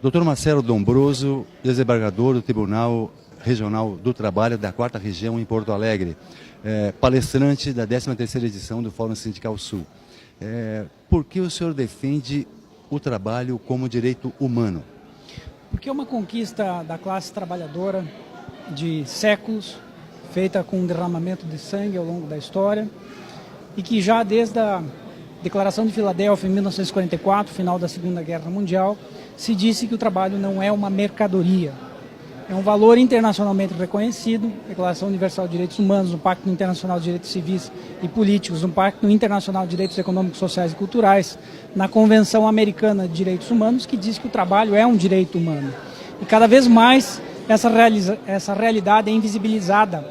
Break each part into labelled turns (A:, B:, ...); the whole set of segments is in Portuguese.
A: Dr. Marcelo Dombroso, desembargador do Tribunal Regional do Trabalho da 4ª Região em Porto Alegre, palestrante da 13ª edição do Fórum Sindical Sul. Por que o senhor defende o trabalho como direito humano?
B: Porque é uma conquista da classe trabalhadora de séculos, feita com um derramamento de sangue ao longo da história, e que já desde a Declaração de Filadélfia, em 1944, final da Segunda Guerra Mundial, se disse que o trabalho não é uma mercadoria. É um valor internacionalmente reconhecido, Declaração Universal de Direitos Humanos, no Pacto Internacional de Direitos Civis e Políticos, no Pacto Internacional de Direitos Econômicos, Sociais e Culturais, na Convenção Americana de Direitos Humanos, que diz que o trabalho é um direito humano. E cada vez mais essa realidade é invisibilizada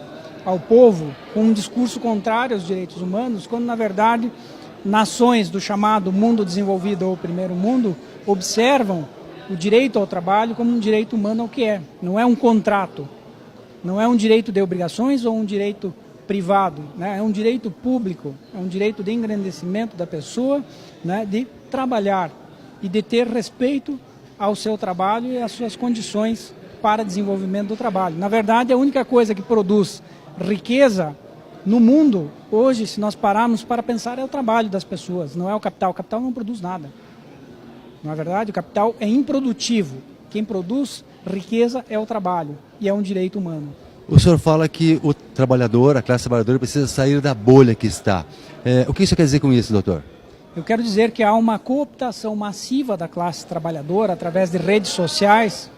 B: ao povo com um discurso contrário aos direitos humanos, quando na verdade nações do chamado mundo desenvolvido ou primeiro mundo observam o direito ao trabalho como um direito humano ao que é. Não é um contrato, não é um direito de obrigações ou um direito privado, né? É um direito público, é um direito de engrandecimento da pessoa, né? De trabalhar e de ter respeito ao seu trabalho e às suas condições para desenvolvimento do trabalho. Na verdade, a única coisa que produz riqueza no mundo, hoje, se nós pararmos para pensar, é o trabalho das pessoas, não é o capital. O capital não produz nada. Na verdade, o capital é improdutivo. Quem produz riqueza é o trabalho e é um direito humano.
A: O senhor fala que o trabalhador, a classe trabalhadora, precisa sair da bolha que está. O que isso quer dizer com isso, doutor?
B: Eu quero dizer que há uma cooptação massiva da classe trabalhadora através de redes sociais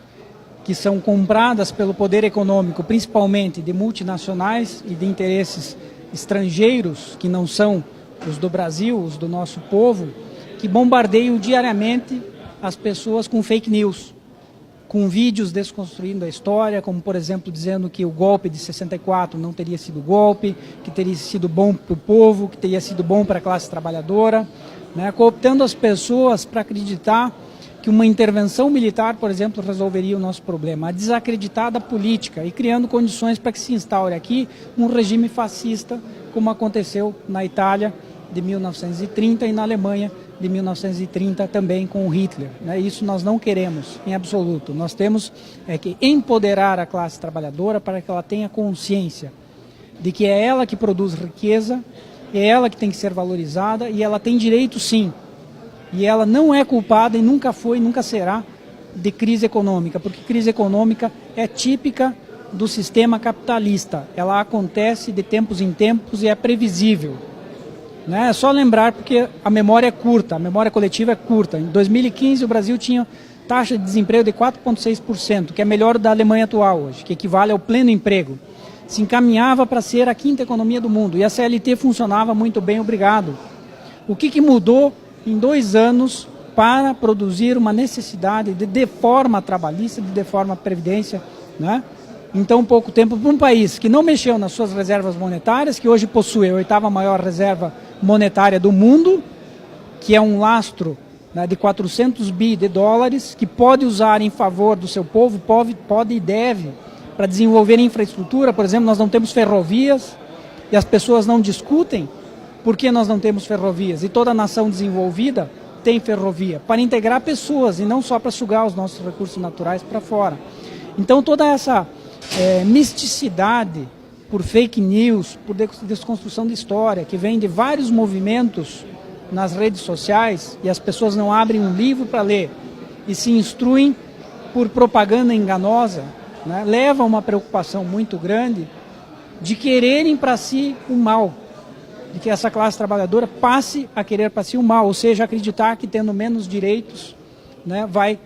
B: que são compradas pelo poder econômico, principalmente de multinacionais e de interesses estrangeiros, que não são os do Brasil, os do nosso povo, que bombardeiam diariamente as pessoas com fake news, com vídeos desconstruindo a história, como por exemplo dizendo que o golpe de 64 não teria sido golpe, que teria sido bom para o povo, que teria sido bom para a classe trabalhadora, né, cooptando as pessoas para acreditar que uma intervenção militar, por exemplo, resolveria o nosso problema, a desacreditada política e criando condições para que se instaure aqui um regime fascista, como aconteceu na Itália de 1930 e na Alemanha de 1930 também com o Hitler. Né? Isso nós não queremos em absoluto. Nós temos que empoderar a classe trabalhadora para que ela tenha consciência de que é ela que produz riqueza, é ela que tem que ser valorizada e ela tem direito sim. E ela não é culpada e nunca foi, nunca será de crise econômica, porque crise econômica é típica do sistema capitalista. Ela acontece de tempos em tempos e é previsível. Né? É só lembrar porque a memória é curta, a memória coletiva é curta. Em 2015 o Brasil tinha taxa de desemprego de 4,6%, que é melhor da Alemanha atual hoje, que equivale ao pleno emprego. Se encaminhava para ser a 5ª economia do mundo e a CLT funcionava muito bem, obrigado. O que mudou em 2 anos para produzir uma necessidade de deforma trabalhista, de deforma previdência, né? Em tão pouco tempo, para um país que não mexeu nas suas reservas monetárias, que hoje possui a 8ª maior reserva monetária do mundo, que é um lastro, né, de 400 bi de dólares, que pode usar em favor do seu povo, pode e deve, para desenvolver infraestrutura. Por exemplo, nós não temos ferrovias e as pessoas não discutem por que nós não temos ferrovias. E toda nação desenvolvida tem ferrovia, para integrar pessoas e não só para sugar os nossos recursos naturais para fora. Então toda essa misticidade por fake news, por desconstrução de história, que vem de vários movimentos nas redes sociais, e as pessoas não abrem um livro para ler e se instruem por propaganda enganosa, né, leva a uma preocupação muito grande de quererem para si o mal, de que essa classe trabalhadora passe a querer para si o mal, ou seja, acreditar que tendo menos direitos, né, vai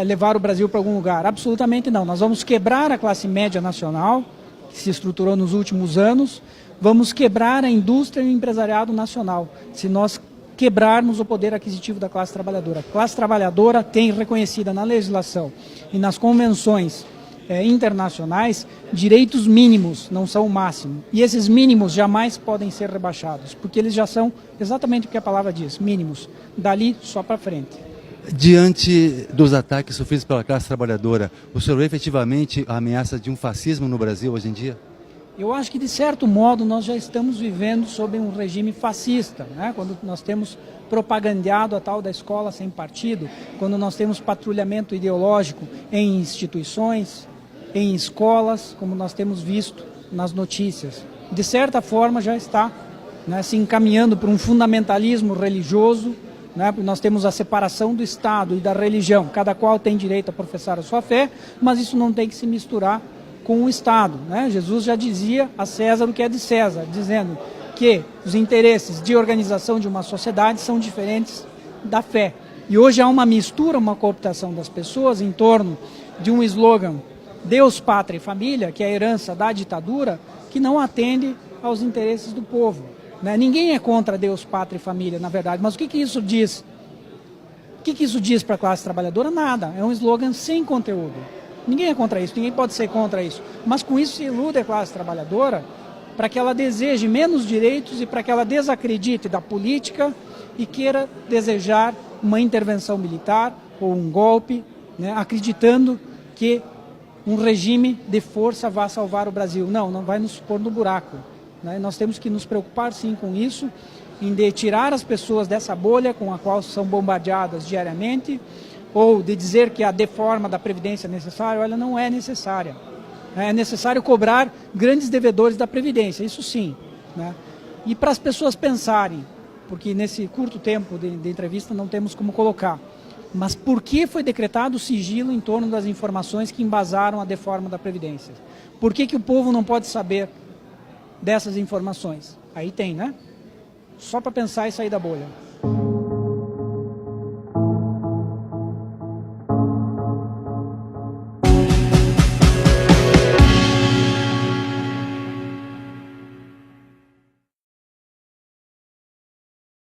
B: levar o Brasil para algum lugar. Absolutamente não. Nós vamos quebrar a classe média nacional, que se estruturou nos últimos anos, vamos quebrar a indústria e o empresariado nacional, se nós quebrarmos o poder aquisitivo da classe trabalhadora. A classe trabalhadora tem reconhecida na legislação e nas convenções internacionais direitos mínimos, não são o máximo. E esses mínimos jamais podem ser rebaixados, porque eles já são exatamente o que a palavra diz, mínimos, dali só para frente.
A: Diante dos ataques sofridos pela classe trabalhadora, o senhor vê efetivamente a ameaça de um fascismo no Brasil hoje em dia?
B: Eu acho que, de certo modo, nós já estamos vivendo sob um regime fascista, né? Quando nós temos propagandeado a tal da escola sem partido, quando nós temos patrulhamento ideológico em instituições, em escolas, como nós temos visto nas notícias. De certa forma, já está, né, se encaminhando para um fundamentalismo religioso, né? Nós temos a separação do Estado e da religião, cada qual tem direito a professar a sua fé, mas isso não tem que se misturar com o Estado, né? Jesus já dizia a César o que é de César, dizendo que os interesses de organização de uma sociedade são diferentes da fé. E hoje há uma mistura, uma cooptação das pessoas em torno de um slogan Deus, Pátria e Família, que é a herança da ditadura, que não atende aos interesses do povo, né? Ninguém é contra Deus, Pátria e Família, na verdade, mas o que isso diz? O que isso diz para a classe trabalhadora? Nada, é um slogan sem conteúdo. Ninguém é contra isso, ninguém pode ser contra isso. Mas com isso se ilude a classe trabalhadora para que ela deseje menos direitos e para que ela desacredite da política e queira desejar uma intervenção militar ou um golpe, né, acreditando que um regime de força vai salvar o Brasil. Não vai nos pôr no buraco, né? Nós temos que nos preocupar sim com isso, em de tirar as pessoas dessa bolha com a qual são bombardeadas diariamente, ou de dizer que a deforma da Previdência é necessária. Olha, não é necessária. É necessário cobrar grandes devedores da Previdência, isso sim, né? E para as pessoas pensarem, porque nesse curto tempo de entrevista não temos como colocar, mas por que foi decretado o sigilo em torno das informações que embasaram a deforma da Previdência? Por que o povo não pode saber dessas informações? Aí tem, né? Só para pensar e sair da bolha.